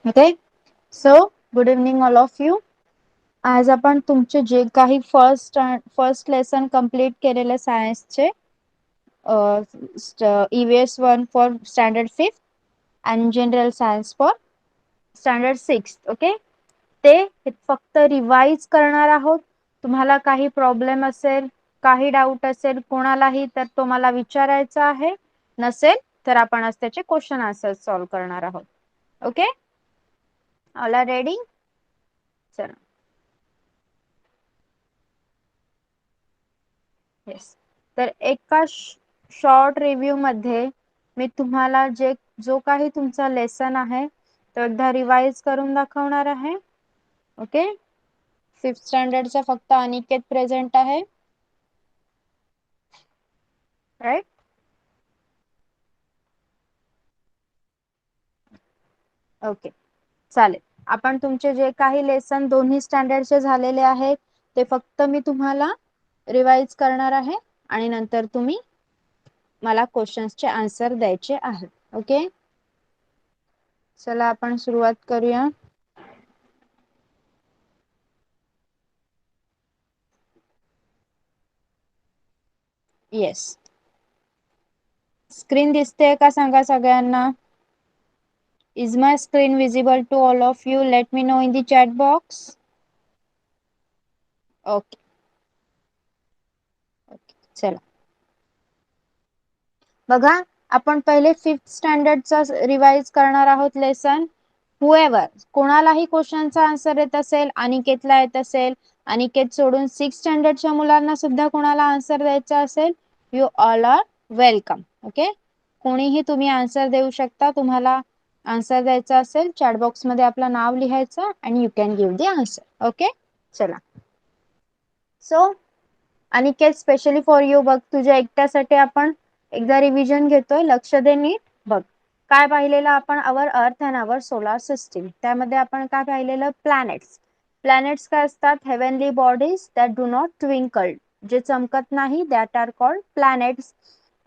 Okay. So good evening all of you. आज आपण तुमचे जे काही फर्स्ट लेसन कंप्लीट केलेले सायन्सचे EVS 1 फॉर स्टँडर्ड 5th आणि general science for standard 6th. Okay, ते फक्त रिवाइज करणार आहोत. तुम्हाला काही प्रॉब्लेम असेल, काही डाऊट असेल कोणालाही, तर तो मला विचारायचा आहे. नसेल तर आपण आज त्याचे क्वेश्चन आन्सर सॉल्व्ह करणार आहोत. Okay, all are ready? चला. येस. तर एका शॉर्ट रिव्ह्यू मध्ये मी तुम्हाला जो काही तुमचा लेसन आहे तो एकदा रिवाइज करून दाखवणार आहे. ओके, 5th स्टँडर्डचा फक्त अनिकेत प्रेझेंट आहे, राईट? ओके, चालेल. आपण तुमचे जे काही लेसन दोन्ही स्टँडर्डचे झालेले आहेत ते फक्त मी तुम्हाला रिवाइज करणार आहे आणि नंतर तुम्ही मला क्वेश्चन्सचे आन्सर द्यायचे आहेत. ओके, चला आपण सुरुवात करूया. येस, स्क्रीन दिसते का सांगा सगळ्यांना? Is my screen visible to all of you? Let me know in the chat box. Okay, चला बघा, आपण पहिले 5th स्टँडर्डचा रिवाइज करणार आहोत लेसन. हुएवर कोणालाही क्वेश्चनचा आन्सर येत असेल, अनिकेतला येत असेल, अनिकेत सोडून 6th स्टँडर्डच्या मुलांना सुद्धा कोणाला आन्सर द्यायचा असेल, you all are welcome. Okay, कोणीही तुम्ही आन्सर देऊ शकता. तुम्हाला आन्सर द्यायचा असेल, चॅट बॉक्स मध्ये आपलं नाव लिहायचं आणि you can give the answer. Okay, चला. So Aniket, specially for you, बघ तुझ्या एकट्यासाठी आपण एकदा रिव्हिजन घेतोय. लक्ष दे नीट. बघ काय पाहिलेलं आपण, अवर अर्थ अँड अवर सोलार सिस्टीम. त्यामध्ये आपण काय पाहिलेलं, प्लॅनेट्स. प्लॅनेट्स काय असतात? Heavenly bodies that do not twinkle, जे चमकत नाही, that are called planets.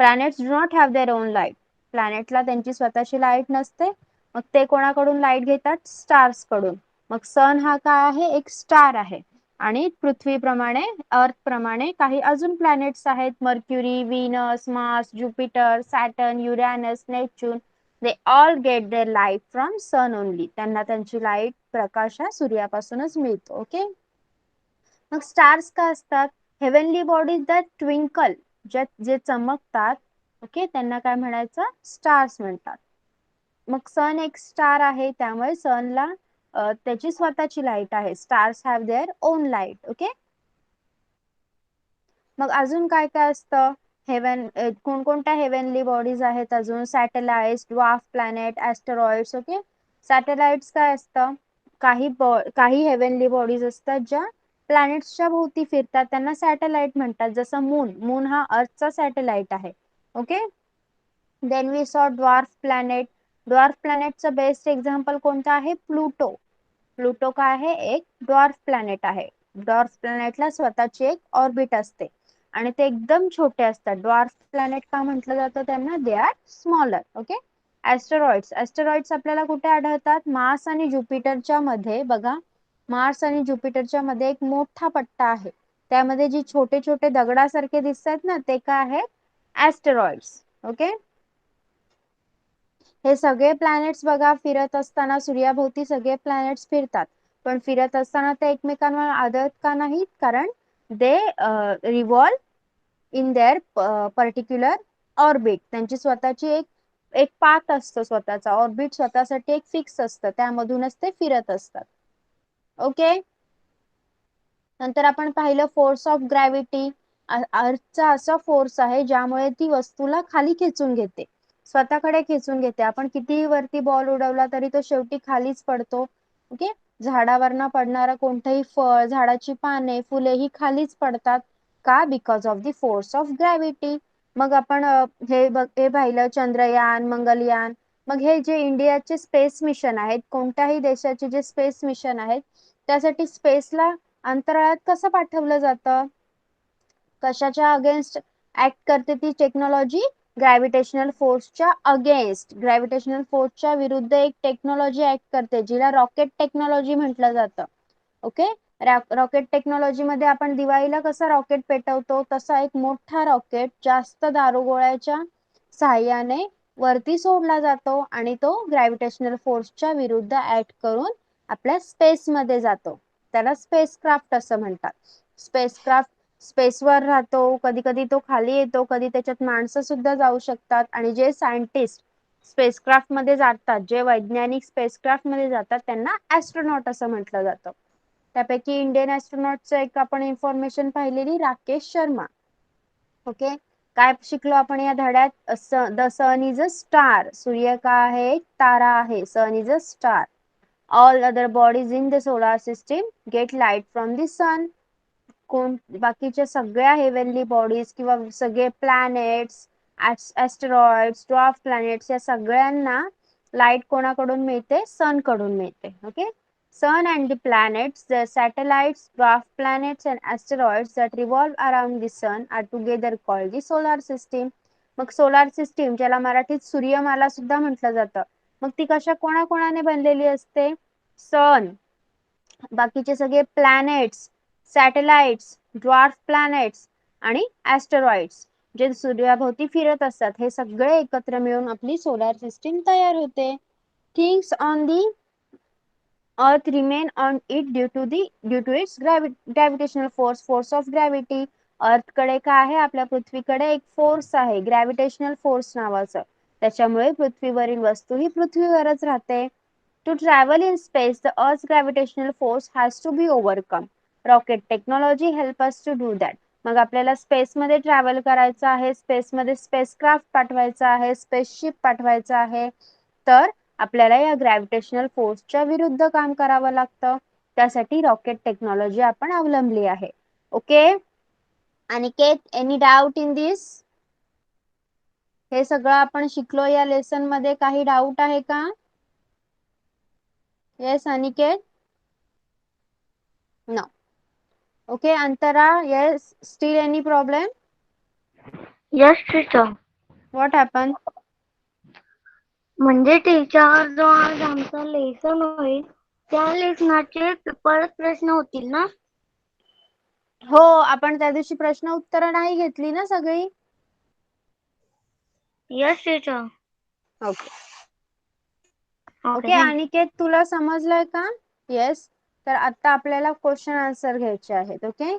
Planets do not have their own light. प्लॅनेटला त्यांची स्वतःची लाईट नसते. मग ते कोणाकडून लाईट घेतात? स्टार्स कडून. मग सन हा काय आहे? एक स्टार आहे. आणि पृथ्वीप्रमाणे, अर्थ प्रमाणे काही अजून प्लॅनेट्स आहेत, Mercury, Venus, Mars, Jupiter, Saturn, Uranus, Neptune. They all get their light from sun only. त्यांना त्यांची लाईट, प्रकाश हा सूर्यापासूनच मिळतो. ओके, मग स्टार्स काय असतात? हेव्हनली बॉडीज दॅट ट्विंकल, जे चमकतात. ओके, त्यांना काय म्हणायचं? स्टार्स म्हणतात. मग सन एक स्टार आहे, त्यामुळे सनला त्याची स्वतःची लाईट आहे. Stars have their own light. Okay, मग अजून काय काय असतं? कोणकोणत्या हेव्हनली बॉडीज आहेत अजून? Satellites, dwarf planet, asteroids. Okay, satellites काय असतं? काही हेव्हनली बॉडीज असतात ज्या प्लॅनेट्सच्या भोवती फिरतात, त्यांना सॅटेलाइट म्हणतात. जसं मून हा अर्थचा सॅटेलाइट आहे. Okay, then we saw dwarf planet. Dwarf प्लॅनेटचं बेस्ट एक्झाम्पल कोणतं आहे? प्लुटो. प्लुटो काय आहे? एक ड्वार्फ प्लॅनेट आहे. ड्वार्फ प्लॅनेटला स्वतःची एक ऑर्बिट असते आणि ते एकदम छोटे असतात. ड्वार्फ प्लॅनेट का म्हटलं जातं त्यांना? They are smaller. ओके, ऍस्टेरॉइड्स. ऍस्टेरॉइड्स आपल्याला कुठे आढळतात? मार्स आणि ज्युपिटरच्या मध्ये. बघा, मार्स आणि ज्युपिटरच्या मध्ये एक मोठा पट्टा आहे, त्यामध्ये जी छोटे छोटे दगडासारखे दिसतात ना, ते काय आहेत? ऍस्टेरॉइड्स. ओके, हे सगळे प्लॅनेट्स बघा, फिरत असताना सूर्याभोवती सगळे प्लॅनेट्स फिरतात, पण फिरत असताना ते एकमेकांवर आदळत का नाहीत? कारण they revolve in their particular orbit. त्यांची स्वतःची एक पाथ असतो, स्वतःचा ऑर्बिट स्वतःसाठी एक फिक्स असतं, त्यामधूनच ते फिरत असतात. ओके, नंतर आपण पाहिलं फोर्स ऑफ ग्रॅव्हिटी. अर्थचा असा फोर्स आहे ज्यामुळे ती वस्तूला खाली खेचून घेते, स्वतःकडे खेचून घेते. आपण कितीही वरती बॉल उडवला तरी तो शेवटी खालीच पडतो. ओके, झाडावरनं पडणारा कोणतंही फळ, झाडाची पाने, फुले ही खालीच पडतात. का? Because of the force of gravity. मग आपण हे पाहिलं, चंद्रयान, मंगलयान. मग हे जे इंडियाचे स्पेस मिशन आहेत, कोणत्याही देशाचे जे स्पेस मिशन आहेत, त्यासाठी स्पेसला अंतराळात कसं पाठवलं जातं? कशाच्या अगेन्स्ट ऍक्ट करते ती टेक्नॉलॉजी? ग्रॅव्हिटेशनल फोर्सच्या अगेन्स्ट, ग्रॅव्हिटेशनल फोर्सच्या विरुद्ध एक टेक्नॉलॉजी ऍक्ट करते, जिला रॉकेट टेक्नॉलॉजी म्हटलं जातं. ओके, रॉकेट टेक्नॉलॉजी मध्ये आपण दिवाळीला कसं रॉकेट पेटवतो, तसा एक मोठा रॉकेट जास्त दारुगोळ्याच्या सहाय्याने वरती सोडला जातो आणि तो ग्रॅव्हिटेशनल फोर्सच्या विरुद्ध ऍक्ट करून आपल्या स्पेस मध्ये जातो. त्याला स्पेसक्राफ्ट असं म्हणतात. स्पेसक्राफ्ट स्पेसवर राहतो, कधी कधी तो खाली येतो, कधी त्याच्यात माणसं सुद्धा जाऊ शकतात. आणि जे सायंटिस्ट स्पेसक्राफ्ट मध्ये जातात, जे वैज्ञानिक स्पेसक्राफ्ट मध्ये जातात, त्यांना ऍस्ट्रोनॉट असं म्हटलं जातं. त्यापैकी इंडियन ऍस्ट्रोनॉटचं एक आपण इन्फॉर्मेशन पाहिलेली, राकेश शर्मा. ओके, काय शिकलो आपण या धड्यात? The sun is a star. सूर्य का आहे? एक तारा आहे. Sun is a star. All other bodies in the solar system get light from the sun. कोण बाकीच्या सगळ्या हेवनली बॉडीज किंवा सगळे प्लॅनेट्स, ऍस्टेरॉइड्स, ड्वार्फ प्लॅनेट्स, या सगळ्यांना लाईट कोणाकडून मिळते? सन कडून मिळते. Okay, sun and the planets, the satellites, dwarf planets and asteroids that revolve around the sun are together called the solar system. मग सोलार सिस्टीम, ज्याला मराठीत सूर्यमाला सुद्धा म्हटलं जातं, मग ती कशा कोणाकोणाने बनलेली असते? सन, बाकीचे सगळे प्लॅनेट्स, सॅटेलाइट्स, ड्वार्फ प्लॅनेट्स आणि ऍस्टेरॉइड्स, जे सूर्याभोवती फिरत असतात, हे सगळे एकत्र मिळून आपली सोलार सिस्टीम तयार होते. Things on the Earth remain on it due to its gravitational force of gravity. अर्थ कडे काय आहे? आपल्या पृथ्वीकडे एक फोर्स आहे, ग्रॅव्हिटेशनल फोर्स नावाचं. त्याच्यामुळे पृथ्वीवरील वस्तू ही पृथ्वीवरच राहते. To travel in space, the earth gravitational force has to be overcome. Rocket technology help us to do that. मग आपल्याला स्पेसमध्ये ट्रॅव्हल करायचं आहे, स्पेसमध्ये स्पेसक्राफ्ट पाठवायचा आहे, स्पेसशिप पाठवायचं आहे, तर आपल्याला या ग्रॅव्हिटेशनल फोर्सच्या विरुद्ध काम करावं लागतं. त्यासाठी रॉकेट टेक्नॉलॉजी आपण अवलंबली आहे. Okay, Aniket, any doubt in this? हे सगळं आपण शिकलो या लेसन मध्ये, काही डाऊट आहे का? Yes Aniket? No. Okay, Antara, yes, still any problem? Yes teacher. What happen? म्हणजे टीचर, जो आज आमचा लेसन होईल त्या लेसनाचे परत प्रश्न होतील ना? हो, आपण त्या दिवशी प्रश्न उत्तर नाही घेतली ना सगळी? Yes teacher. Okay okay, Aniket तुला समजलंय का? येस. तर आता आपल्याला क्वेश्चन आन्सर घ्यायचे आहेत. Okay,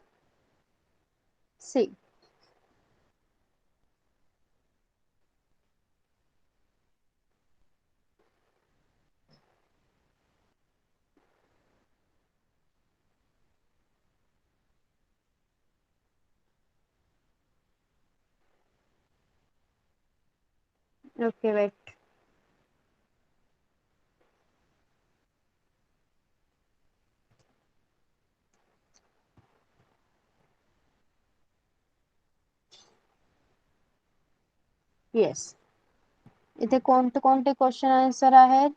see, okay wait. Yes, इथे कोणते कोणते क्वेश्चन आन्सर आहेत?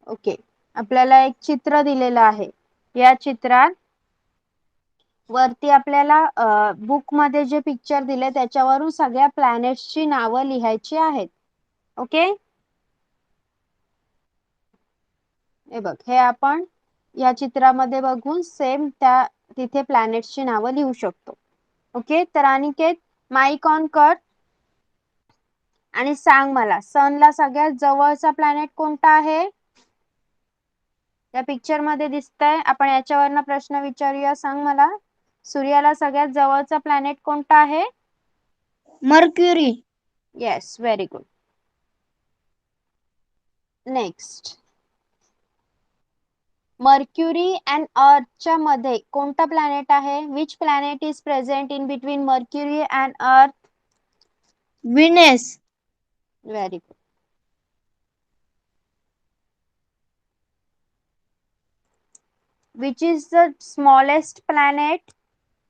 ओके, आपल्याला एक चित्र दिलेलं आहे. या चित्रात वरती आपल्याला बुक मध्ये जे पिक्चर दिले त्याच्यावरून सगळ्या प्लॅनेट्सची नावं लिहायची आहेत. ओके, हे बघ, हे आपण या चित्रामध्ये बघून सेम त्या तिथे प्लॅनेट्सची नावं लिहू शकतो. ओके, तर अनिकेत माईक ऑन कर आणि सांग मला, सनला सगळ्यात जवळचा प्लॅनेट कोणता आहे? या पिक्चर मध्ये दिसतंय, आपण याच्यावरनं प्रश्न विचारूया. सांग मला, सूर्याला सगळ्यात जवळचा प्लॅनेट कोणता आहे? Mercury. Yes, very good. Next, Mercury and अर्थच्या मध्ये कोणता प्लॅनेट आहे? Which planet is present in between Mercury and earth? Venus. Very good. Which is the smallest planet?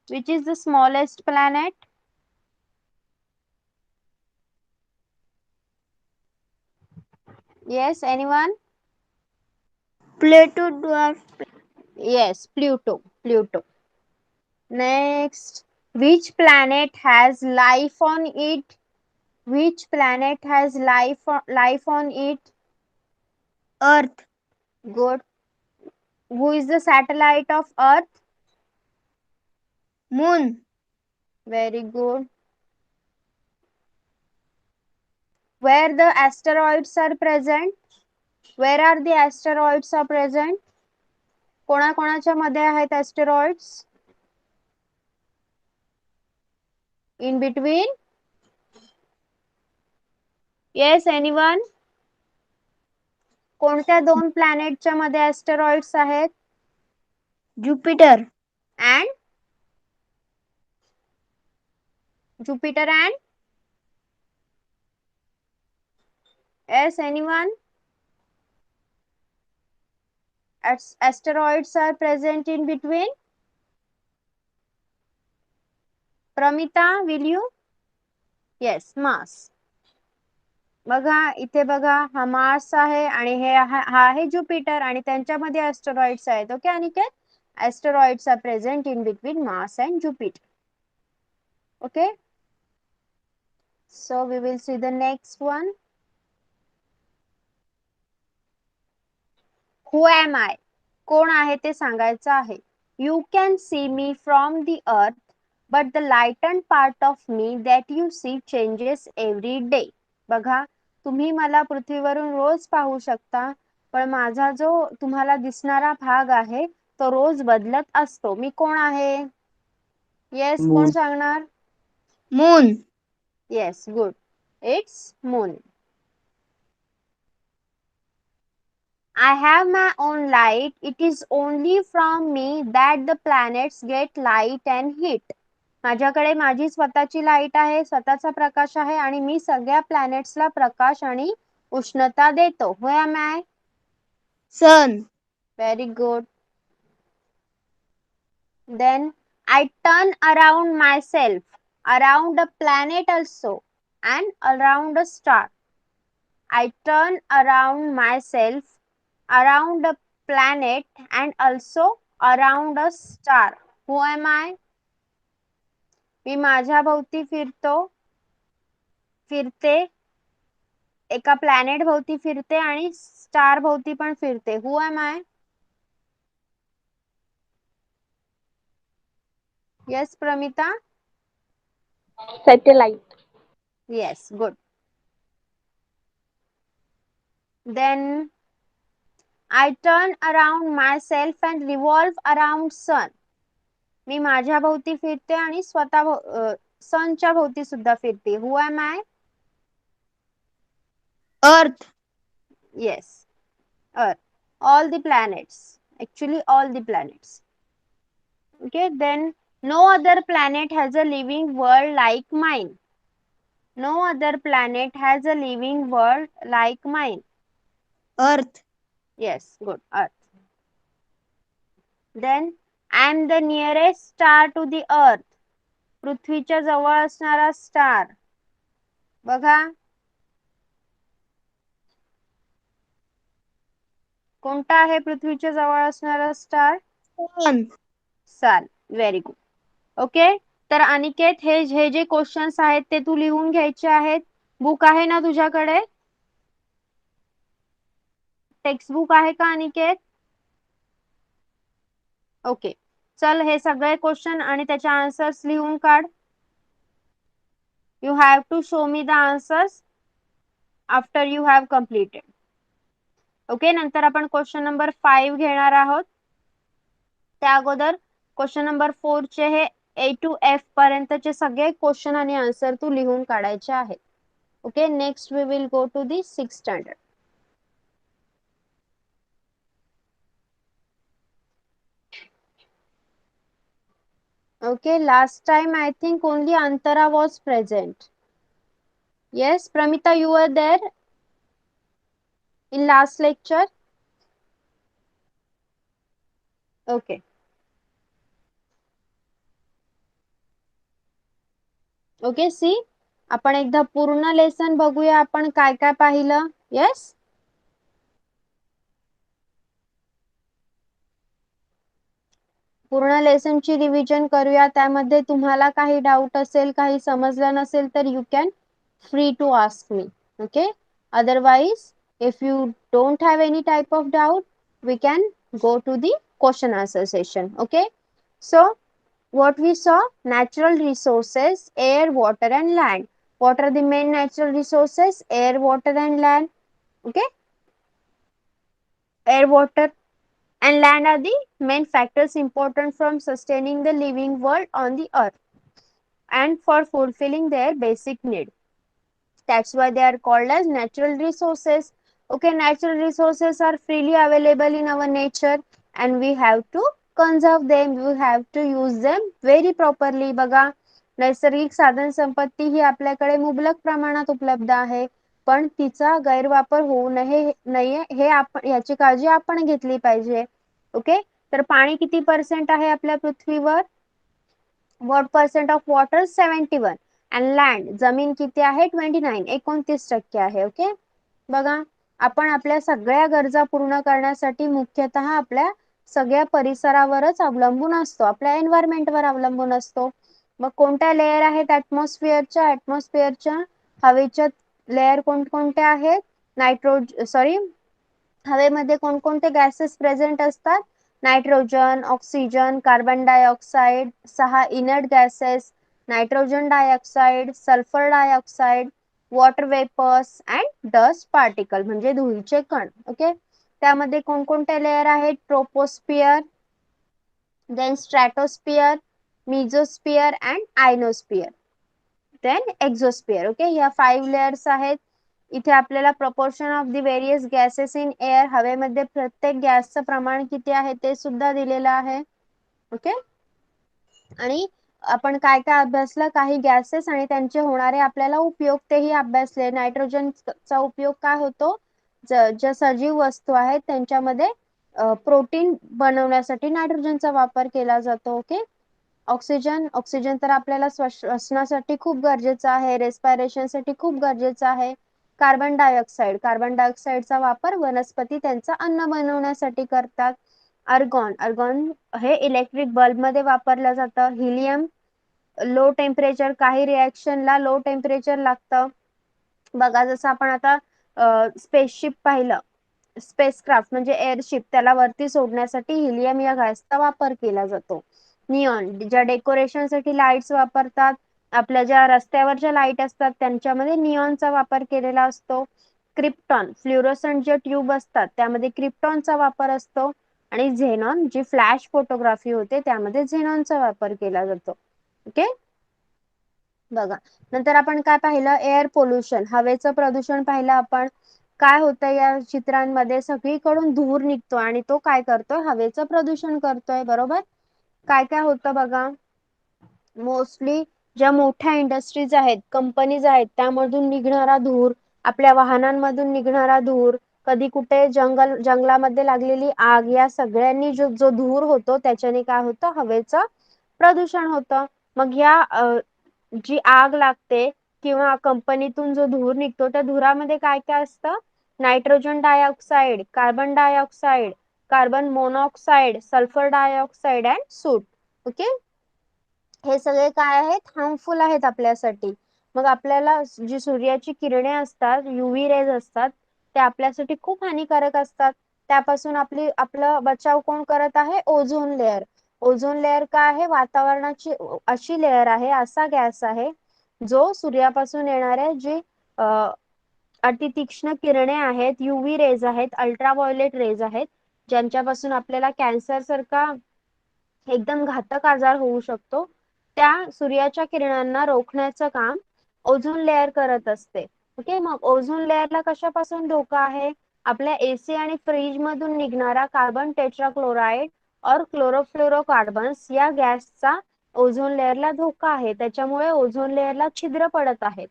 Which is the smallest planet? Yes, anyone? Pluto dwarf. Yes, Pluto. Pluto. Next, which planet has life on it? Which planet has life on it? Earth. Good. Who is the satellite of Earth? Moon. Very good. Where the asteroids are present? Where are the asteroids are present? कोणाकोणाच्या मध्ये आहेत asteroids? In between? Yes, anyone? कोणत्या दोन प्लॅनेटच्या मध्ये asteroids आहेत? Jupiter. And? Jupiter and? Yes, anyone? Asteroids are present in between? Pramita, will you? Yes, Mars. बघा इथे बघा हा मार्स आहे आणि हा आहे ज्युपिटर आणि त्यांच्यामध्ये ऍस्टेरॉइड्स आहेत. Okay Aniket, asteroids are present in between Mars and Jupiter. Okay, so we will see the next one. Who am I? कोण आहे ते सांगायचं आहे. You can see me from the earth but the lighted part of me that you see changes every day. बघा, तुम्ही मला पृथ्वीवरून रोज पाहू शकता, पण माझा जो तुम्हाला दिसणारा भाग आहे तो रोज बदलत असतो. मी कोण आहे? येस, कोण सांगणार? Moon. Yes, good, it's moon. I have my own light. It is only from me that the planets get light and heat. माझ्याकडे माझी स्वतःची लाईट आहे, स्वतःचा प्रकाश आहे आणि मी सगळ्या प्लॅनेट्सला प्रकाश आणि उष्णता देतो. Who am I? Sun. Very good. Then I turn around myself, around a planet also, and around a star. I turn around myself, around a planet, and also around a star. Who am I? मी माझ्या भोवती फिरते, एका planet भोवती फिरते आणि star भोवती पण फिरते. Who am I? Yes, Pramita? Satellite. Yes, good. Then I turn around myself and revolve around sun. मी माझ्या भोवती फिरते आणि स्वतः सनच्या भोवती सुद्धा फिरते. Who am I? Earth. Yes, Earth. All the planets. Actually, all the planets. Okay, then no other planet has a living world like mine. No other planet has a living world like mine. Earth. Yes, good, Earth. Then I am the nearest star to the earth. पृथ्वीच्या जवळ असणारा star. बघा, कोणता आहे पृथ्वीच्या जवळ असणारा star? Sun. Sun. Very good. Okay, तर अनिकेत हे जे क्वेश्चन्स आहेत ते तू लिहून घ्यायचे आहेत. बुक आहे ना तुझ्याकडे? टेक्स्ट बुक आहे का अनिकेत? ओके, चल हे सगळे क्वेश्चन आणि त्याचे आन्सर्स लिहून काढ. You have to show me the answers after you have completed. Okay, नंतर आपण क्वेश्चन नंबर 5 घेणार आहोत. त्या अगोदर क्वेश्चन नंबर 4 चे हे A to F पर्यंतचे सगळे क्वेश्चन आणि आन्सर तू लिहून काढायचे आहेत. Okay, next we will go to the 6th standard. Okay, last time I think only Antara was present. Yes, Pramita, you were there in last lecture. Okay. Okay, see, आपण एकदा पूर्ण lesson बघूया आपण काय काय पाहिलं. Yes. पूर्ण लेसनची revision करूया. त्यामध्ये तुम्हाला काही डाऊट असेल, काही समजलं नसेल तर you can free to ask me. Okay. Otherwise, if you don't have any type of doubt, we can go to the question answer session. Okay. So what we saw, natural resources, air, water and land. What are the main natural resources? Air, water and land. Okay. Air, water and land are the main factors important from sustaining the living world on the earth and for fulfilling their basic need. That's why they are called as natural resources. Okay, natural resources are freely available in our nature and we have to conserve them. We have to use them very properly. बघा, नैसर्गिक साधन संपत्ती ही आपल्याकडे मुबलक प्रमाणात उपलब्ध आहे, पण तिचा गैरवापर होऊ नये हे आपण याची काळजी आपण घेतली पाहिजे. ओके, तर पाणी किती पर्सेंट आहे आपल्या पृथ्वीवर? What percent of water? 71. And land, जमीन किती आहे? 29, 29% आहे. ओके, बघा, आपण आपल्या सगळ्या गरजा पूर्ण करण्यासाठी मुख्यतः आपल्या सगळ्या परिसरावरच अवलंबून असतो, आपल्या एन्व्हायरमेंटवर अवलंबून असतो. मग कोणत्या लेयर आहेत ऍटमॉस्फिअरच्या? हवेच्या लेयर कोणकोणत्या आहेत? हवेमध्ये कोणकोणते गॅसेस प्रेझेंट असतात? Nitrogen, oxygen, carbon dioxide, 6 inert gases, nitrogen dioxide, sulphur dioxide, water vapours and dust particle म्हणजे धुळीचे कण. ओके, त्यामध्ये कोणकोणते लेयर आहेत? Troposphere, then stratosphere, mesosphere and ionosphere, then exosphere. Okay, या 5 लेयर्स आहेत. इथे आपल्याला proportion of the various gases in air, हवेमध्ये प्रत्येक गॅसचं प्रमाण किती आहे ते सुद्धा दिलेलं आहे. ओके, आणि आपण काय काय अभ्यासलं? काही गॅसेस आणि त्यांचे होणारे आपल्याला उपयोग तेही अभ्यासले. नायट्रोजनचा उपयोग काय होतो? ज्या सजीव वस्तू आहेत त्यांच्यामध्ये प्रोटीन बनवण्यासाठी नायट्रोजनचा वापर केला जातो. ओके, ऑक्सिजन तर आपल्याला श्वसनासाठी खूप गरजेचं आहे, रेस्पिरेशन साठी खूप गरजेचं आहे. कार्बन डायऑक्साइडचा वापर वनस्पती त्यांचं अन्न बनवण्यासाठी करतात. अर्गॉन हे इलेक्ट्रिक बल्ब मध्ये वापरलं जातं. हिलियम, लो टेम्परेचर, काही रिएक्शनला लो टेम्परेचर लागतं. बघा, जसं आपण आता स्पेसशिप पाहिलं, स्पेसक्राफ्ट म्हणजे एअरशिप, त्याला वरती सोडण्यासाठी हिलियम या गॅसचा वापर केला जातो. निऑन, ज्या डेकोरेशन साठी लाईट्स वापरतात, आपल्या ज्या रस्त्यावरच्या लाईट असतात त्यांच्यामध्ये निऑनचा वापर केलेला असतो. क्रिप्टॉन, फ्ल्युरोसंट जे ट्यूब असतात त्यामध्ये क्रिप्टॉनचा वापर असतो. आणि झेनॉन, जी फ्लॅश फोटोग्राफी होते त्यामध्ये झेनॉनचा वापर केला जातो. ओके, बघा, नंतर आपण काय पाहिलं? एअर पोल्युशन, हवेचं प्रदूषण पाहिलं आपण. काय होतं या चित्रांमध्ये? सगळीकडून धूर निघतो आणि तो काय करतोय? हवेचं प्रदूषण करतोय. बरोबर, काय काय होतं बघा? मोस्टली ज्या मोठ्या इंडस्ट्रीज आहेत, कंपनीज आहेत, त्यामधून निघणारा धूर, आपल्या वाहनांमधून निघणारा धूर, कधी कुठे जंगलामध्ये लागलेली आग, या सगळ्यांनी जो धूर होतो त्याच्याने काय होतं? हवेचं प्रदूषण होतं. मग या जी आग लागते किंवा कंपनीतून जो धूर निघतो त्या धुरामध्ये काय काय असतं? Nitrogen dioxide, carbon monoxide, sulphur dioxide and suit. Okay, हे सगळे काय आहेत? हार्मफुल आहेत आपल्यासाठी. मग आपल्याला जी सूर्याची किरणे असतात, युव्ही रेज असतात, ते आपल्यासाठी खूप हानिकारक असतात. त्यापासून आपलं बचाव कोण करत आहे? Ozone layer. ओझोन लेअर काय आहे? वातावरणाची अशी लेअर आहे, असा गॅस आहे जो सूर्यापासून येणाऱ्या जी अतितीक्ष्ण किरणे आहेत, युव्ही रेज आहेत, अल्ट्राव्हायोलेट रेज आहेत, ज्यांच्यापासून आपल्याला कॅन्सर सारखा एकदम घातक आजार होऊ शकतो, त्या सूर्याच्या किरणांना रोखण्याचं काम ओझोन लेअर करत असते. ओके, मग ओझोन लेअरला कशापासून धोका आहे? आपल्या एसी आणि फ्रीज मधून निघणारा कार्बन टेट्राक्लोराइड और क्लोरोफ्लोरोकार्बन्स या गॅसचा ओझोन लेअरला धोका आहे. त्याच्यामुळे ओझोन लेअरला छिद्र पडत आहेत.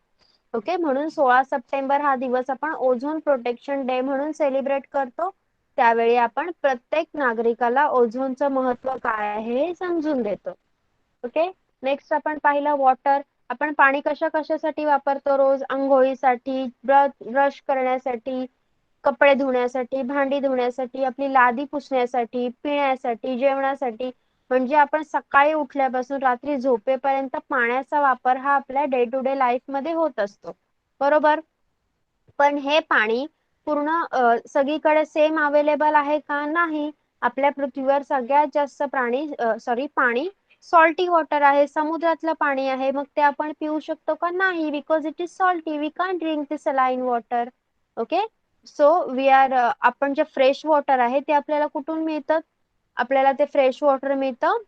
ओके, म्हणून 16 सप्टेंबर हा दिवस आपण ओझोन प्रोटेक्शन डे म्हणून सेलिब्रेट करतो. त्यावेळी आपण प्रत्येक नागरिकाला ओझोनचं महत्व काय आहे हे समजून देतो. ओके, नेक्स्ट आपण पाहिलं वॉटर. आपण पाणी कशासाठी वापरतो रोज? अंघोळीसाठी, ब्रश करण्यासाठी, कपडे धुण्यासाठी, भांडी धुण्यासाठी, आपली लादी पुसण्यासाठी, पिण्यासाठी, जेवणासाठी. म्हणजे आपण सकाळी उठल्यापासून रात्री झोपेपर्यंत पाण्याचा वापर हा आपल्या डे टू डे लाईफ मध्ये होत असतो. बरोबर. पण हे पाणी पूर्ण सगळीकडे सेम अवेलेबल आहे का? नाही. आपल्या पृथ्वीवर सगळ्यात जास्त पाणी सॉल्टी वॉटर आहे, समुद्रातलं पाणी आहे. मग ते आपण पिऊ शकतो का? नाही, because it is salty. We can't drink the saline water. Okay. So आपण जे फ्रेश वॉटर आहे ते आपल्याला कुठून मिळतं? आपल्याला ते फ्रेश वॉटर मिळतं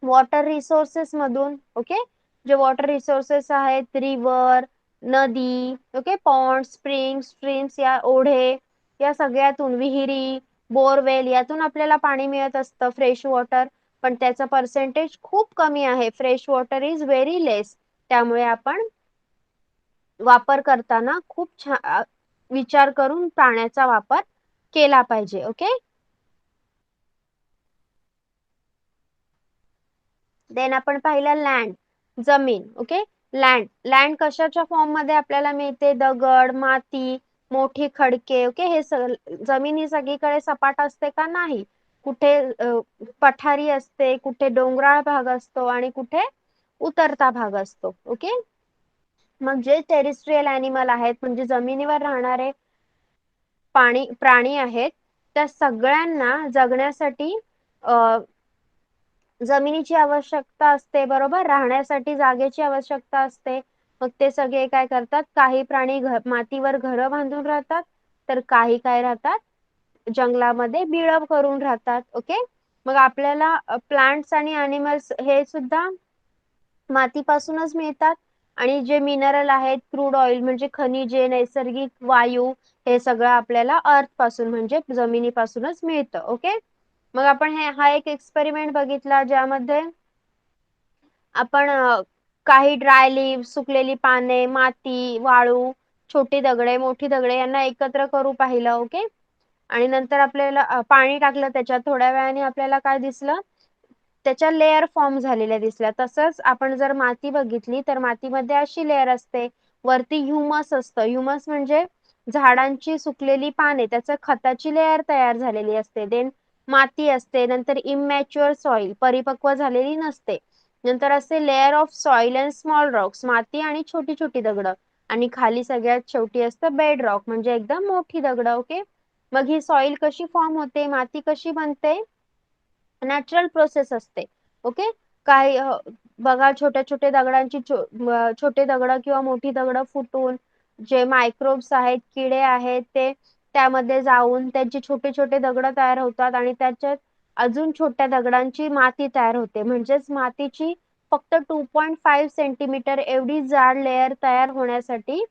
वॉटर रिसोर्सेस मधून. ओके. जे वॉटर रिसोर्सेस आहेत, रिव्हर, नदी, ओके, पॉन्ड, स्प्रिंग, स्ट्रीम्स, या ओढे, या सगळ्यातून, विहिरी, बोरवेल, यातून आपल्याला पाणी मिळत असतं फ्रेश वॉटर. पण त्याचं पर्सेंटेज खूप कमी आहे. फ्रेश वॉटर इज व्हेरी लेस. त्यामुळे आपण वापर करताना खूप विचार करून पाण्याचा वापर केला पाहिजे. ओके. देन आपण पाहिलं लँड, जमीन. ओके. लँड कशाच्या फॉर्म मध्ये आपल्याला मिळते? दगड, माती, मोठी खडके. ओके. हे जमीन ही सगळीकडे सपाट असते का? नाही. कुठे पठारी असते, कुठे डोंगराळ भाग असतो आणि कुठे उतरता भाग असतो. ओके. मग जे टेरिस्ट्रियल अॅनिमल आहेत, म्हणजे जमिनीवर राहणारे प्राणी आहेत, त्या सगळ्यांना जगण्यासाठी जमिनीची आवश्यकता असते. बरोबर. राहण्यासाठी जागेची आवश्यकता असते. मग ते सगळे काय करतात? काही प्राणी मातीवर घरं बांधून राहतात, तर काही काय राहतात? जंगलामध्ये बिळं करून राहतात. ओके. मग आपल्याला प्लांट्स आणि अॅनिमल्स हे सुद्धा मातीपासूनच मिळतात. आणि जे मिनरल आहेत, क्रूड ऑइल म्हणजे खनिजे, नैसर्गिक वायू, हे सगळं आपल्याला अर्थ पासून म्हणजे जमिनीपासूनच मिळतं. ओके. मग आपण हा एक एक्सपेरिमेंट बघितला, ज्यामध्ये आपण काही ड्राय लिव्ह, सुकलेली पाने, माती, वाळू, छोटी दगडे, मोठी दगडे यांना एकत्र करू पाहिलं. ओके. आणि नंतर आपल्याला पाणी टाकलं त्याच्यात. थोड्या वेळाने आपल्याला काय दिसलं? त्याच्या लेअर फॉर्म झालेल्या दिसल्या. तसंच आपण जर माती बघितली, तर मातीमध्ये अशी लेअर असते. वरती ह्युमस असतं. ह्युमस म्हणजे झाडांची सुकलेली पाने, त्याचं खताची लेअर तयार झालेली असते. देन माती असते. नंतर इमॅच्युअर सॉइल, परिपक्व झालेली नसते. नंतर असते layer of soil and small Roxx, माती आणि छोटी छोटी दगड. आणि खाली सगळ्यात शेवटी असतं बेड रॉक, म्हणजे एकदम मोठी दगड. ओके. मग ही सॉइल कशी फॉर्म होते? माती कशी बनते? नॅचरल प्रोसेस असते. ओके. काही बघा, छोट्या छोट्या दगडांची छोटे दगड किंवा मोठी दगड फुटून जे मायक्रोब्स आहेत, किडे आहेत, ते त्यामध्ये जाऊन त्यांची छोटे छोटे दगड तयार होतात आणि त्याच्यात अजून छोट्या दगडांची माती तयार होते. म्हणजेच मातीची फक्त 2.5 सेंटीमीटर एवढी जाड लेअर तयार होण्यासाठी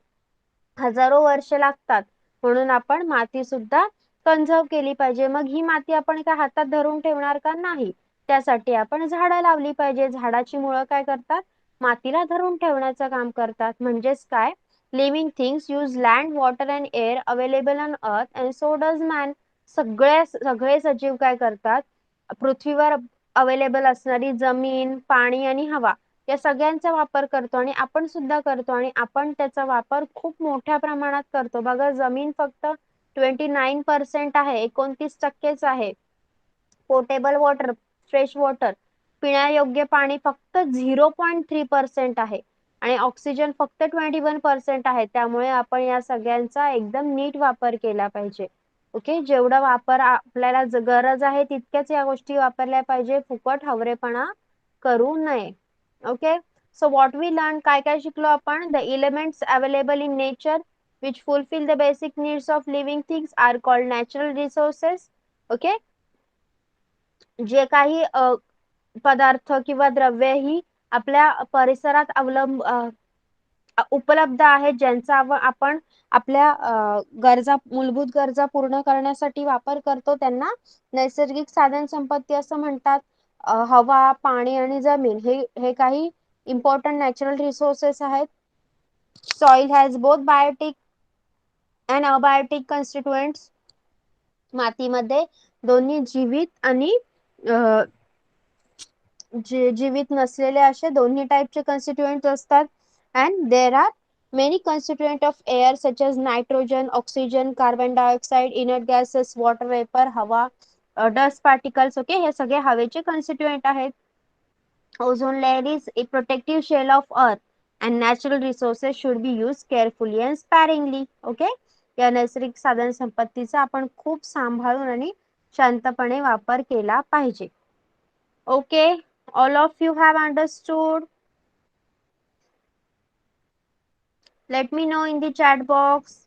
हजारो वर्ष लागतात. म्हणून आपण माती सुद्धा कंझर्व केली पाहिजे. मग ही माती आपण काय हातात धरून ठेवणार का? नाही. त्यासाठी आपण झाडं लावली पाहिजे. झाडाची मुळं काय करतात? मातीला धरून ठेवण्याचं काम करतात. म्हणजेच काय? Living things use land, water and air available on earth and so does man. सगळे सजीव काय करतात? पृथ्वीवर अवेलेबल असणारी जमीन, पाणी आणि हवा, या सगळ्यांचा वापर करतो. आणि आपण सुद्धा करतो. आणि आपण त्याचा वापर खूप मोठ्या प्रमाणात करतो. बघा, जमीन फक्त 29% आहे, 29%च आहे. पोर्टेबल वॉटर, फ्रेश वॉटर, पिण्यायोग्य पाणी फक्त 0.3% आहे. आणि ऑक्सिजन फक्त 21% आहे. त्यामुळे आपण या सगळ्यांचा एकदम नीट वापर केला पाहिजे. ओके. जेवढा वापर आपल्याला गरज आहे तितक्याच या गोष्टी वापरल्या पाहिजे. फुकट हवरेपणा करू नये. Okay. So what we learn, काय काय शिकलो आपण? The elements available in nature which fulfill the basic needs of living things are called natural resources. Okay. जे काही पदार्थ किंवा द्रव्य ही आपल्या परिसरात उपलब्ध आहेत, ज्यांचा आपण आपल्या मूलभूत गरजा पूर्ण करण्यासाठी वापर करतो, त्यांना नैसर्गिक साधन संपत्ती असं म्हणतात. हवा, पाणी आणि जमीन हे काही इम्पॉर्टंट नॅचरल रिसोर्सेस आहेत. Soil has both biotic and abiotic constituents. मातीमध्ये दोन्ही जीवित आणि जीवित नसलेले असे दोन्ही टाइपचे कॉन्स्टिट्युएंट्स असतात. And there are many constituent of air such as nitrogen, oxygen, carbon dioxide, inert gases, water vapour, हवा, डस्ट पार्टिकल्स. ओके. हे सगळे हवेचे कॉन्स्टिट्युएंट आहेत. Ozone layer is a protective shell of earth and natural resources should be used carefully and sparingly. Okay, या नैसर्गिक साधन संपत्तीचा आपण खूप सांभाळून आणि शांतपणे वापर केला पाहिजे. Okay, all of you have understood? Let me know in the chat box.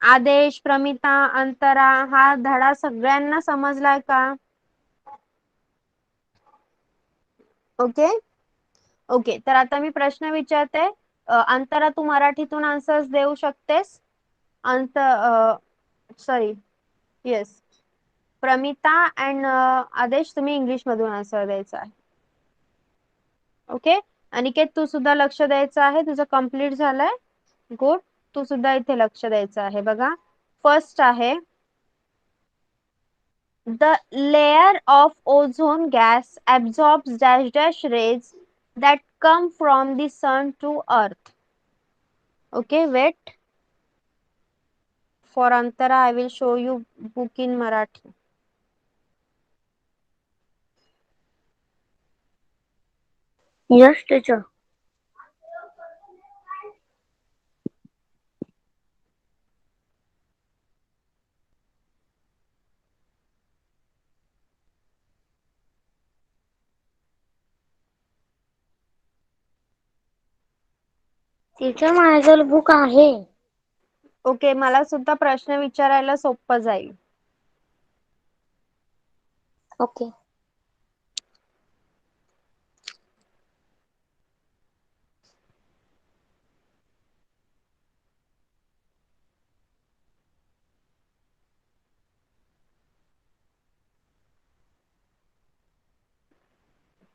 आदेश, प्रमिता, अंतरा, हा धडा सगळ्यांना समजलाय का? ओके ओके, तर आता मी प्रश्न विचारते. अंतरा, तू मराठीतून आन्सर्स देऊ शकतेस? Sorry, yes. प्रमिता अँड आदेश, तुम्ही इंग्लिश मधून आन्सर द्यायचा आहे. ओके, अनिकेत, तू सुद्धा लक्ष द्यायचं आहे. तुझं कंप्लीट झालंय. गुड, तू सुद्धा इथे लक्ष द्यायचं आहे. बघा, फर्स्ट आहे, the layer of ozone gas absorbs dash dash rays that come from the sun to earth. Okay, wait for Antara, I will show you book in Marathi. Yes, teacher. Teacher, माझ्याजवळ book आहे. Okay, मला सुद्धा प्रश्न विचारायला सोपं जाईल. Okay.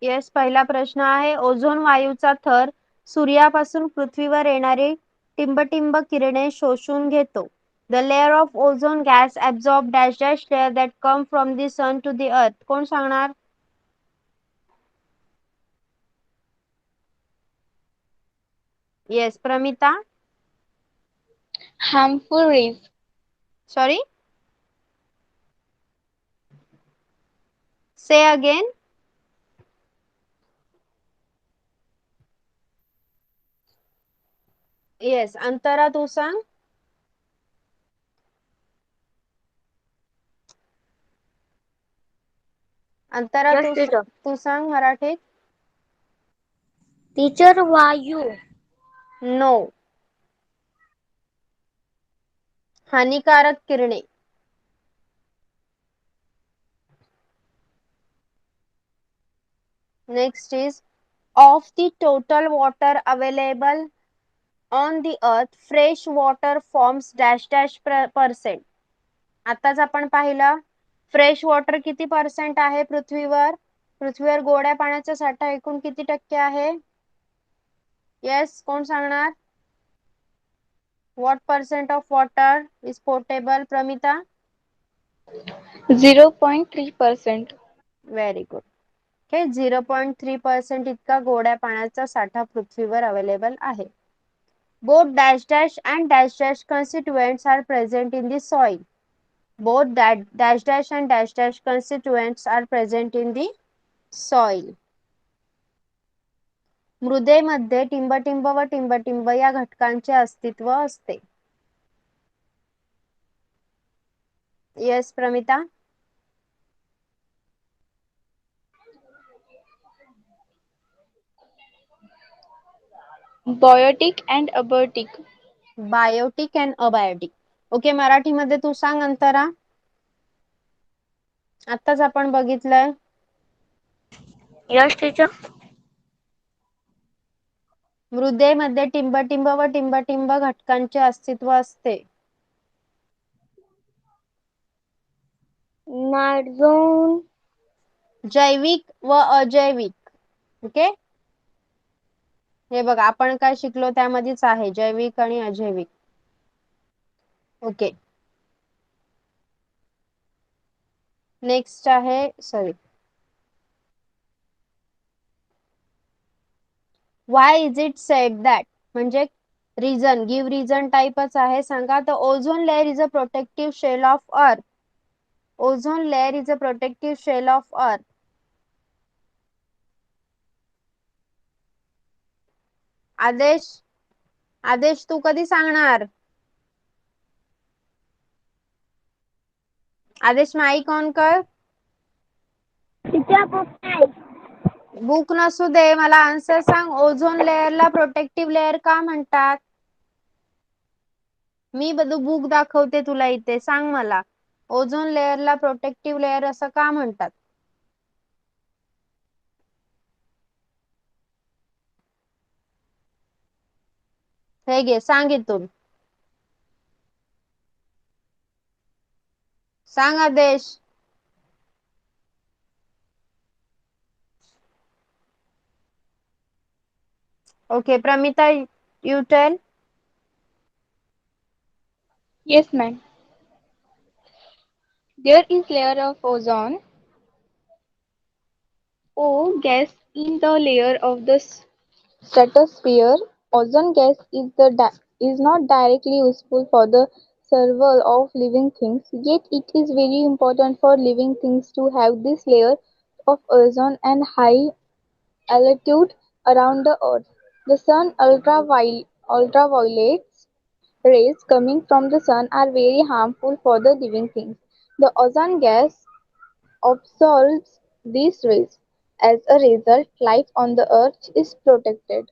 Yes, पहिला प्रश्न आहे, ओझोन वायूचा थर सूर्यापासून पृथ्वीवर येणारी टिंबटिंब किरणे शोषून घेतो. The layer of ozone gas absorb dash dash layer that come from the sun to the earth. कोण सांगणार? Yes, Pramita. Harmful rays. Sorry, say again. Yes, Antara, तू सांग. Antara, Yes, teacher. तू सांग मराठीत. टीचर, वायू. नो, हानिकारक किरणे. Next is, of the total water available on the earth, fresh water forms dash dash percent. आताच आपण पाहिलं, फ्रेश वॉटर किती पर्सेंट आहे पृथ्वीवर? पृथ्वीवर गोड्या पाण्याचा साठा एकूण किती टक्के आहे? येस, कोण सांगणार? What percent of water is potable, Pramita? 0.3%. Very good. Okay, 0.3% इतका गोड्या पाण्याचा साठा पृथ्वीवर अवेलेबल आहे. Both dash dash and dash dash constituents are present in the soil. Both dash dash and dash dash constituents are present in the soil. मृदेमध्ये टिंबटिंब व टिंबटिंब या घटकांचे अस्तित्व असते. Yes, Pramita. Biotic and abiotic. Biotic and abiotic. Okay, मराठीमध्ये तू सांग अंतरा. आताच आपण बघितलंय. Yes, teacher. मृदेमध्ये टिंबटिंब व टिंबटिंब घटकांचे अस्तित्व असते. नायट्रोजन. जैविक व अजैविक. ओके, हे बघा, आपण काय शिकलो त्यामध्येच आहे, जैविक आणि अजैविक. ओके, नेक्स्ट आहे, sorry, why is it said that, म्हणजे रिझन, गिव्ह रिझन टाइपच आहे. सांगा. तर ozone layer is a protective shell of earth. Ozone layer is a protective shell of earth. Adesh आदेश तू कधी सांगणार? आदेश माईक ऑन कर. बुक नसू दे, मला आन्सर सांग. ओझोन लेअरला प्रोटेक्टिव्ह लेअर का म्हणतात? मी બધું बुक दाखवते तुला इथे, सांग मला. ओझोन लेअरला प्रोटेक्टिव्ह लेअर असं का म्हणतात? हे घे, सांग इथून. सांग Adesh. Okay, Pramita, you tell. Yes, ma'am. There is layer of ozone O gas in the layer of the stratosphere. Ozone gas is not directly useful for the survival of living things, yet it is very important for living things to have this layer of ozone and high altitude around the earth. The sun ultraviolet rays coming from the sun are very harmful for the living things. The ozone gas absorbs these rays. As a result, life on the earth is protected.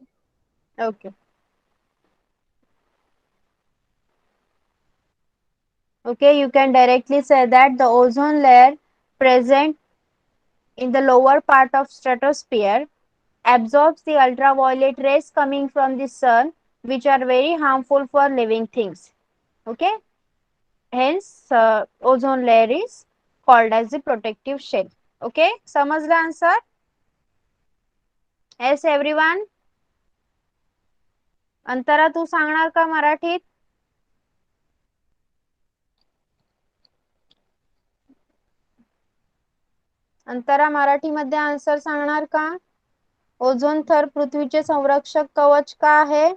Okay. Okay, you can directly say that the ozone layer present in the lower part of stratosphere absorbs the ultraviolet rays coming from the sun, which are very harmful for living things. Okay, hence ozone layer is called as the protective shell. Okay, समजलं answer? Yes everyone. अंतरा तू सांगणार का मराठीत? अंतरा मराठीमध्ये answer सांगणार का? Ozone थर पृथ्वीचे संरक्षक कवच का आहे?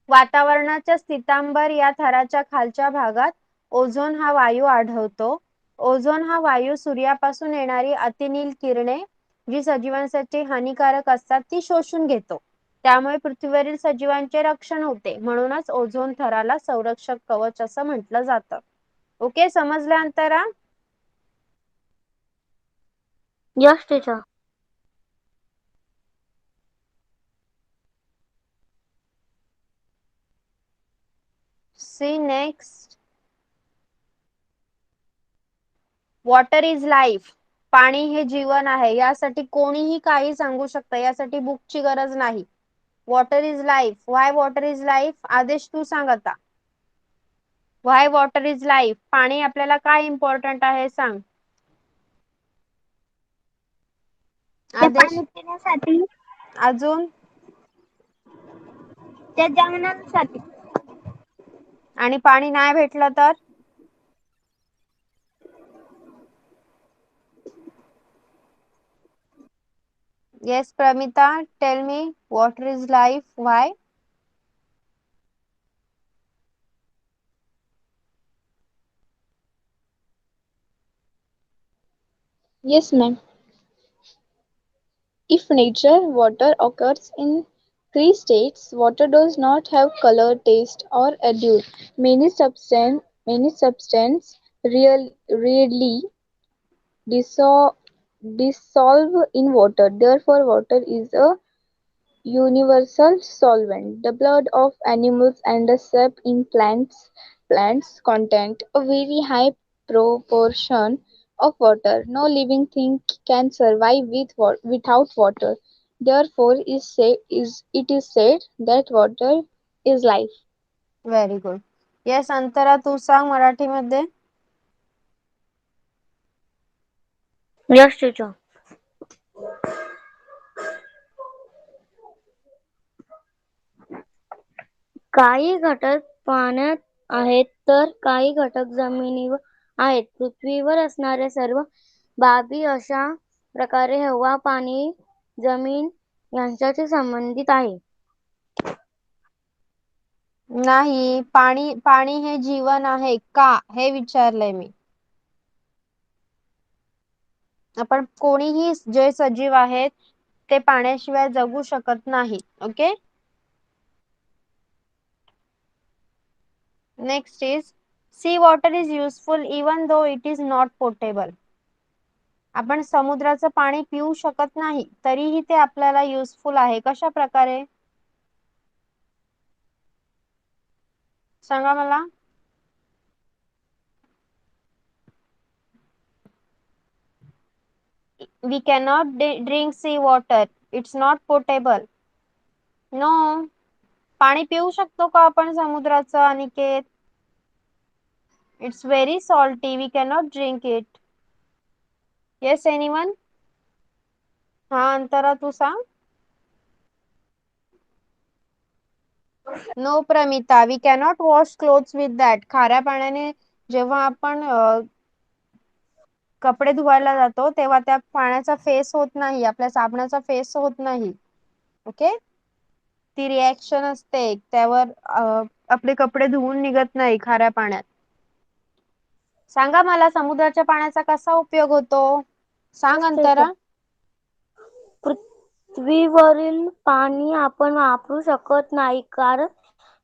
वातावरणाच्या स्थितांबर या थराच्या खालच्या भागात ओझोन हा वायू आढळतो. ओझोन हा वायू सूर्यापासून येणारी अतिनील किरणे जी सजीवांसाठी हानिकारक असतात ती शोषून घेतो. त्यामुळे पृथ्वीवरील सजीवांचे रक्षण होते. म्हणूनच ओझोन थराला संरक्षक कवच असं म्हटलं जातं. ओके, समजलं Antara? Yes teacher. See next. Water is life. पाणी हे जीवन आहे. यासाठी कोणीही काही सांगू शकतं. यासाठी बुकची गरज नाही. Water is life. Why water is life? Adesh तू सांग आता. Why water is life? पाणी आपल्याला काय इम्पॉर्टंट आहे सांग. आदेश. पिण्यासाठी, अजून? त्या जेवणासाठी. आणि पाणी नाही भेटलं तर? Yes Pramita, tell me water is life, why? Yes, ma'am. If nature water occurs in three states, water does not have color, taste, or odor. Many substances readily dissolve, dissolve in water. Therefore, water is a universal solvent. The blood of animals and the sap in plants contain a very high proportion of water. No living thing can survive without water. Therefore, it is said that water is life. Very good. Yes Antara तू सांग मराठीमध्ये. Yes teacher. काही घटक पाण्यात आहेत तर काही घटक जमिनीवर आहेत. पृथ्वीवर असणाऱ्या सर्व बाबी अशा प्रकारे हवा, पाणी, जमीन यांच्याशी संबंधित आहे. नाही, पाणी हे जीवन आहे का हे विचारलंय मी. आपण कोणीही जे सजीव आहेत ते पाण्याशिवाय जगू शकत नाही. Okay. Next is sea water is useful even though it is not potable. आपण समुद्राचं पाणी पिऊ शकत नाही तरीही ते आपल्याला युजफुल आहे. कशा प्रकारे सांगा मला. We cannot drink sea water. It's not potable. No. पाणी पिऊ शकतो का आपण समुद्राचं Aniket? It's very salty. We cannot drink it. Yes, anyone? हा अंतरा तू सांग. No Pramita. We cannot wash clothes with that. खाऱ्या पाण्याने जेव्हा आपण कपडे धुवायला जातो तेव्हा त्या पाण्याचा फेस होत नाही, आपल्या साबणाचा फेस होत नाही. ओके. ती रिॲक्शन असते त्यावर आपले कपडे धुवून निघत नाही खाऱ्या पाण्यात. सांगा मला समुद्राच्या पाण्याचा कसा उपयोग होतो. सांग अंतरा. पृथ्वीवरील पाणी आपण वापरू शकत नाही कारण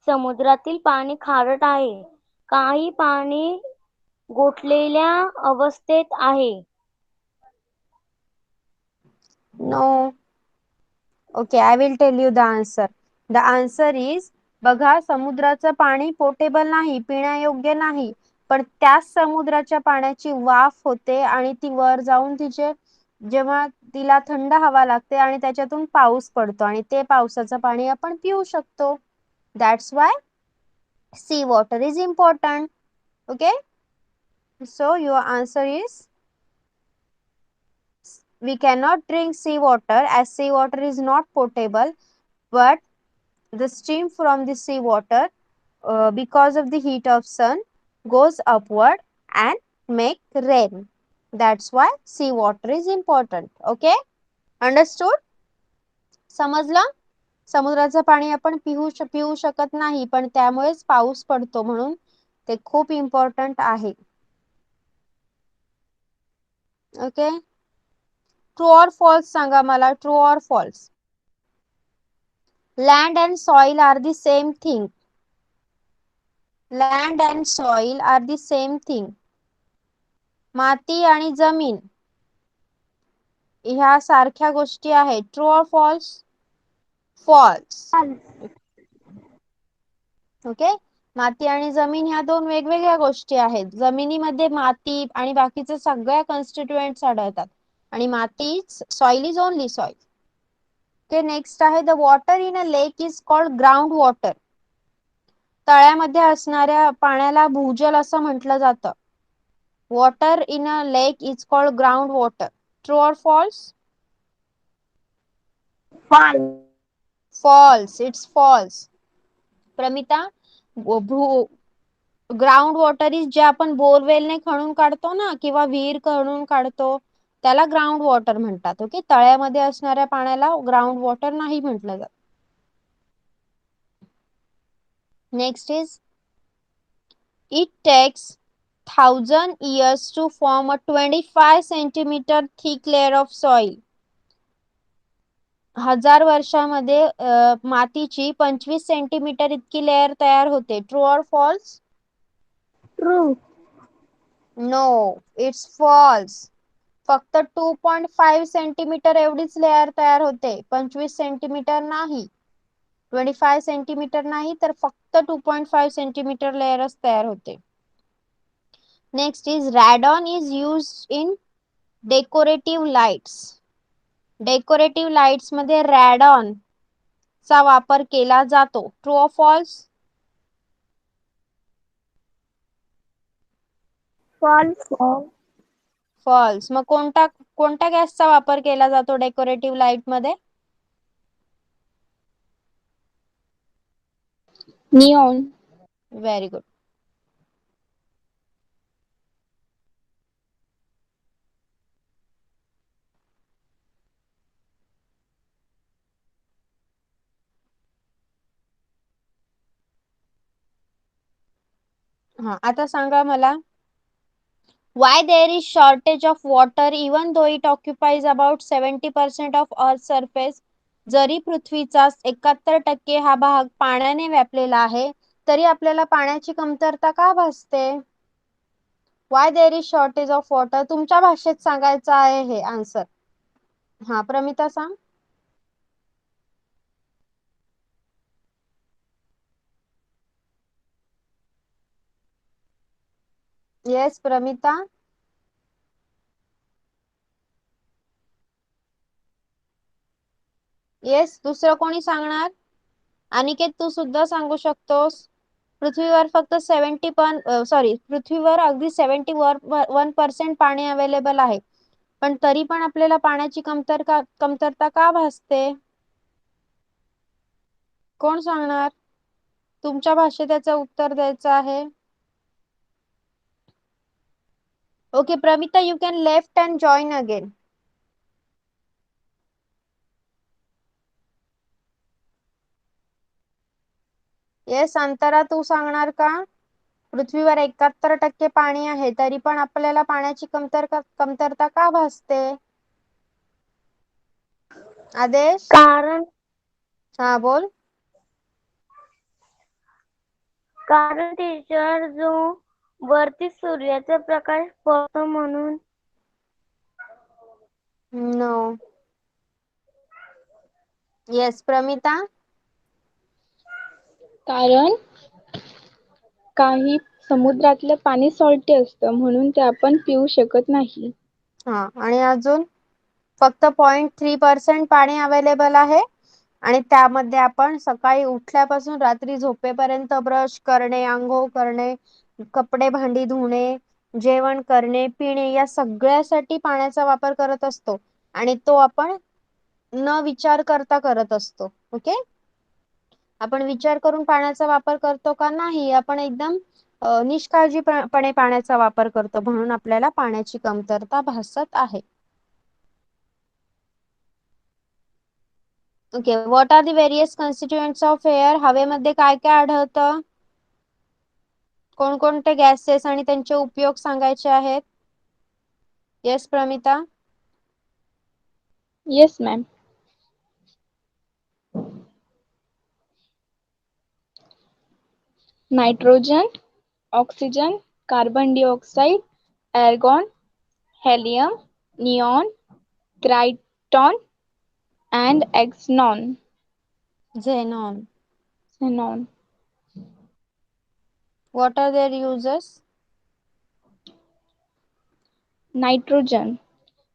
समुद्रातील पाणी खारट आहे. काही पाणी गोठलेल्या अवस्थेत आहे. No. Okay, I will tell you the answer. The answer is बघा समुद्राचं पाणी पोटेबल नाही, पिण्यायोग्य नाही, पण त्याच समुद्राच्या पाण्याची वाफ होते आणि ती वर जाऊन जेव्हा तिला थंड हवा लागते आणि त्याच्यातून पाऊस पडतो आणि ते पावसाचं पाणी आपण पिऊ शकतो. That's why sea water is important. Okay. So your answer is we cannot drink sea water as sea water is not potable, but the steam from the sea water because of the heat of sun goes upward and make rain. That's why sea water is important. Okay. Understood? समजलं. समुद्राचं पाणी आपण पिऊ शकत नाही पण त्यामुळेच पाऊस पडतो म्हणून ते खूप इम्पॉर्टंट आहे. ओके. ट्रू और फॉल्स सांगा मला. ट्रू और false. Land and soil are the same thing. Land and soil are the same thing. माती आणि जमीन ह्या सारख्या गोष्टी आहेत. ट्रू और फॉल्स. फॉल्स. ओके. माती आणि जमीन ह्या दोन वेगवेगळ्या गोष्टी आहेत. जमिनीमध्ये माती आणि बाकीचे सगळ्या कॉन्स्टिट्युएंट्स आढळतात आणि माती soil is only soil. Okay. Next आहे the water in a lake is called ground water. तळ्यामध्ये असणाऱ्या पाण्याला भूजल असं म्हटलं जातं. Water in a lake is called ground water. True और false. False. It's false. Pramita. Ground water is जे आपण बोरवेलने खणून काढतो ना किंवा विहीर खणून काढतो त्याला ग्राउंड वॉटर म्हणतात. ओके. तळ्यामध्ये असणाऱ्या पाण्याला ग्राउंड वॉटर नाही म्हटलं जात. Next is it takes 1000 years to form a 25 centimeter thick layer of soil. 1000 वर्षामध्ये मातीची 25 सेंटीमीटर इतकी लेअर तयार होते. ट्रू और false. True. No. It's false. फक्त 2.5 सेंटीमीटर एवढीच लेअर तयार होते. 25 सेंटीमीटर नाही. 25 सेंटीमीटर नाही तर फक्त 2.5 सेंटीमीटर लेअरच तयार होते. Next is रॅडॉन is used in decorative lights. Decorative lights मध्ये रॅडॉन चा वापर केला जातो. ट्रू और फॉल्स. फॉल्स. फॉल्स. मग कोणत्या गॅसचा वापर केला जातो डेकोरेटिव्ह लाईट मध्ये. Neon. Very good. हा आता सांगा मला Why there is shortage of water even though it occupies about 70% of Earth's surface? जरी पृथ्वीचा 71% हा भाग पाण्याने व्यापलेला आहे तरी आपल्याला पाण्याची कमतरता का भासते? Why there is shortage of water. तुमच्या भाषेत सांगायचं आहे हे आन्सर. हा प्रमिता सांग. येस प्रमिता. येस दुसरं कोणी सांगणार? अनिकेत तू सुद्धा सांगू शकतोस. पृथ्वीवर फक्त पृथ्वीवर अगदी 71% पाणी अवेलेबल आहे पण तरी पण आपल्याला पाण्याची कमतरता का भासते? कोण सांगणार? तुमच्या भाषेत त्याचं उत्तर द्यायचं आहे. Okay Pramita you can left and join again. Yes Antara तू सांगणार का? पृथ्वीवर 71% पाणी आहे तरी पण आपल्याला पाण्याची कमतरता का भासते? आदेश. कारण हा बोल. कारण टीचर जो वरती सूर्याचा प्रकाश पडतो म्हणून. नो. येस प्रमिता. कारण काही समुद्रातलं पाणी सॉल्टी असतं म्हणून ते आपण पिऊ शकत नाही. हा आणि अजून फक्त 0.3% पाणी अवेलेबल आहे आणि त्यामध्ये आपण सकाळी उठल्यापासून रात्री झोपेपर्यंत ब्रश करणे, आंघोळ करणे, कपडे भांडी धुणे, जेवण करणे, पिणे या सगळ्यासाठी पाण्याचा वापर करत असतो आणि तो आपण न विचार करता करत असतो. ओके. आपण विचार करून पाण्याचा वापर करतो का? नाही. आपण एकदम निष्काळजीपणे पाण्याचा वापर करतो म्हणून आपल्याला पाण्याची कमतरता भासत आहे. Okay. What are the various constituents of air. हवेमध्ये काय काय आढळतं? कोणकोणते गॅसेस आणि त्यांचे उपयोग सांगायचे आहेत? Yes Pramita. Yes ma'am. Nitrogen, oxygen, carbon dioxide, argon, helium, neon, krypton, and xenon. Xenon. Xenon. What are their uses? Nitrogen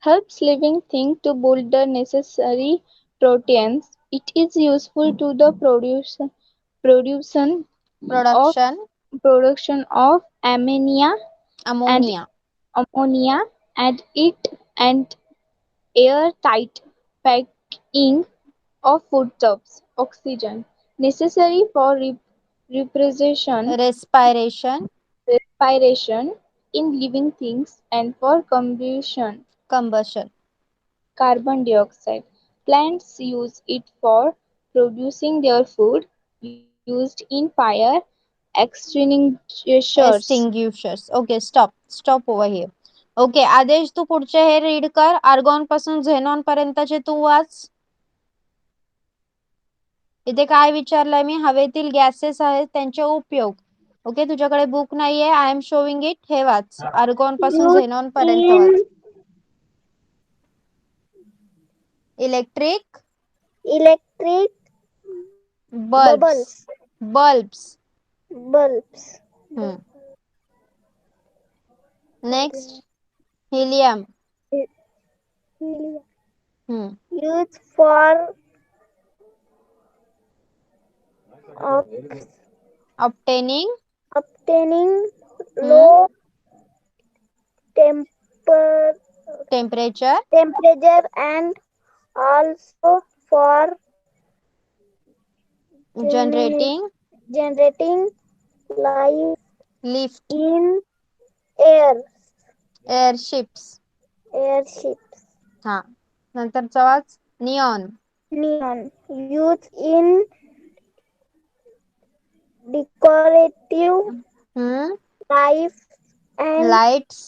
helps living things to build the necessary proteins. It is useful to the production of Production. ammonia and Ammonia. it and airtight packing of foodstuffs. Oxygen necessary for Respiration. respiration in living things and for combustion. Combustion. Carbon dioxide. Plants use it for producing their food, used in fire extinguishers. Extinguishers. Okay, stop over here. Okay आदेश तू पुढचे हे read कर. Argon पासून xenon पर्यंतचे तू वाच. इथे काय विचारलंय मी? हवेतील gases आहेत त्यांचे उपयोग. ओके तुझ्याकडे बुक नाहीये. I am showing it. हे वाच. आर्गॉन पासून यूज झेनॉन पर्यंत इन वाच. Electric electric bulbs. Bulbs. bulbs. Next helium. Used for obtaining low temper temperature temperature and also for generating generating life lift in airships. airships. हा नंतरचा वाच. Neon. Neon used in decorative life and lights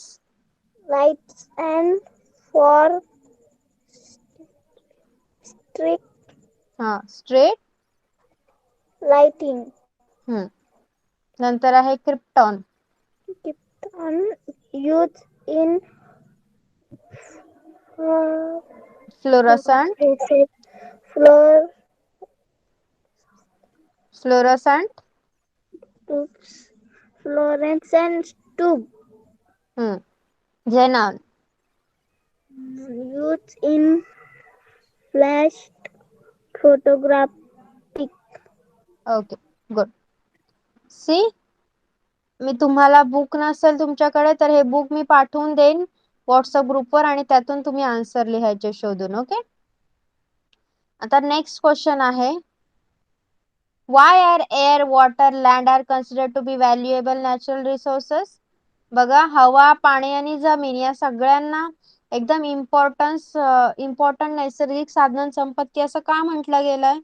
Lights and for strict straight. lighting. नंतर आहे krypton. Krypton used in fluorescent. floor fluorescent. tubes, fluorescent tube xenon. used in flash photographic. Okay good. See, मी तुम्हाला book नसेल तुमच्याकडे तर हे book मी पाठवून देईन व्हॉट्सअप ग्रुपवर आणि त्यातून तुम्ही आन्सर लिहायचे शोधून. ओके. आता नेक्स्ट क्वेश्चन आहे, why are air water land are considered to be valuable natural resources. बघा, हवा, पाणी आणि जमीन या सगळ्यांना एकदम इम्पॉर्टंट नैसर्गिक साधन संपत्ती असं का म्हटलं गेलंय?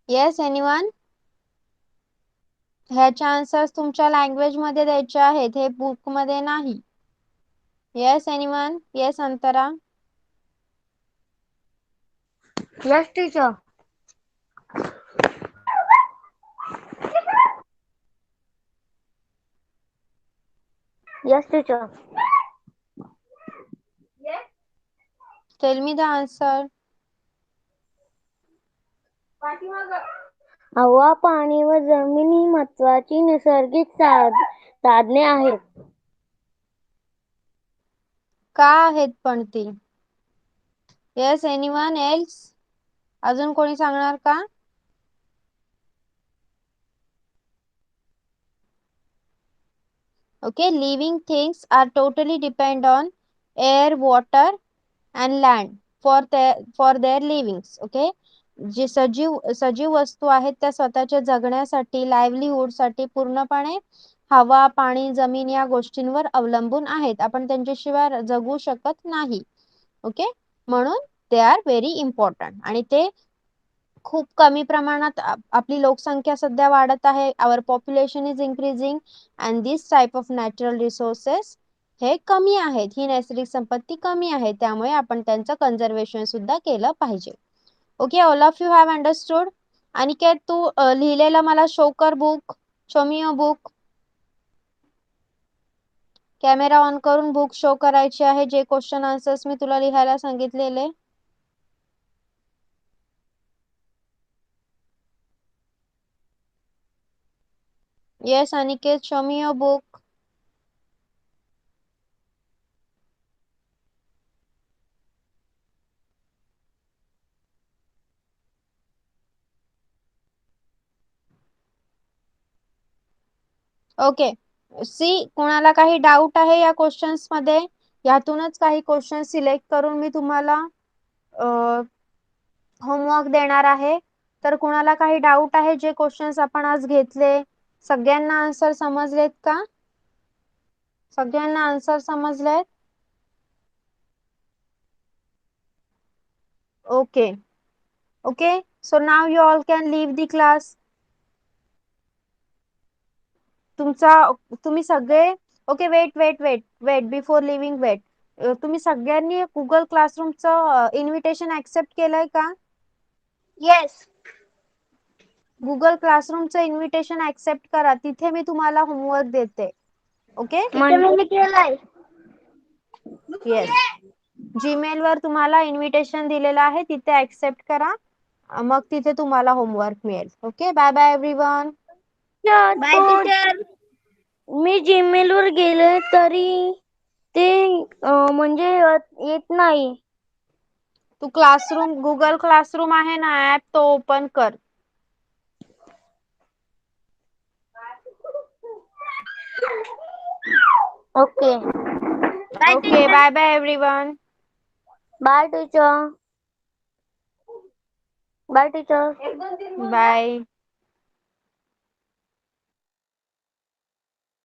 Yes anyone? ह्याचे आन्सर्स तुमच्या लँग्वेज मध्ये द्यायचे आहेत, हे बुक मध्ये नाही. Yes anyone? Yes Antara? Yes, teacher. Yes, teacher. Tell me the answer. हवा, पाणी व जमीन ही महत्वाची नैसर्गिक साधने आहेत. का आहेत पण ती? Yes anyone else? अजून कोणी सांगणार का? Okay, living things are totally depend on air, water and land for their livings. Okay, जे सजीव वस्तू आहेत त्या स्वतःच्या जगण्यासाठी, लाईव्हलीहूड साठी पूर्णपणे हवा, पाणी, जमीन या गोष्टींवर अवलंबून आहेत. आपण त्यांच्याशिवाय जगू शकत नाही. ओके, म्हणून दे आर व्हेरी इम्पॉर्टंट. आणि ते खूप कमी प्रमाणात, आपली लोकसंख्या सध्या वाढत आहे, our population is increasing and this type of natural resources हे कमी आहेत, ही नैसर्गिक संपत्ती कमी आहे, त्यामुळे आपण त्यांचं कन्झर्वेशन सुद्धा केलं पाहिजे. Okay, all of you have understood? Aniket, तू लिहिलेलं मला शो कर book. Show me your book. Camera on करून बुक शो करायची आहे, जे क्वेश्चन आन्सर्स मी तुला लिहायला सांगितलेले. Yes, Aniket, show me your book. Okay, see, कोणाला काही डाऊट आहे या क्वेश्चन्स मध्ये? यातूनच काही क्वेश्चन सिलेक्ट करून मी तुम्हाला होमवर्क देणार आहे. तर कोणाला काही डाऊट आहे? जे क्वेश्चन्स आपण आज घेतले सगळ्यांना आन्सर समजलेत का? सगळ्यांना आन्सर समजलेत? Okay okay, so now you all can leave the class. तुम्ही सगळे, okay, wait before leaving, wait. तुम्ही सगळ्यांनी गुगल क्लासरूमचं इन्व्हिटेशन ऍक्सेप्ट केलंय का? Yes. गुगल क्लासरूमचं इन्व्हिटेशन ऍक्सेप्ट करा, तिथे मी तुम्हाला होमवर्क देते. ओके, मी केलाय. येस. जीमेल वर तुम्हाला इन्व्हिटेशन दिलेलं आहे, तिथे ऍक्सेप्ट करा, मग तिथे तुम्हाला होमवर्क मिळेल. Okay, bye bye everyone. Bye teacher. मी जीमेल वर गेले तरी ते म्हणजे येत नाही. तू क्लासरूम, गुगल क्लासरूम आहे ना ऍप, तो ओपन कर. Okay. Okay, bye bye everyone. Bye teacher. Bye teacher. Bye.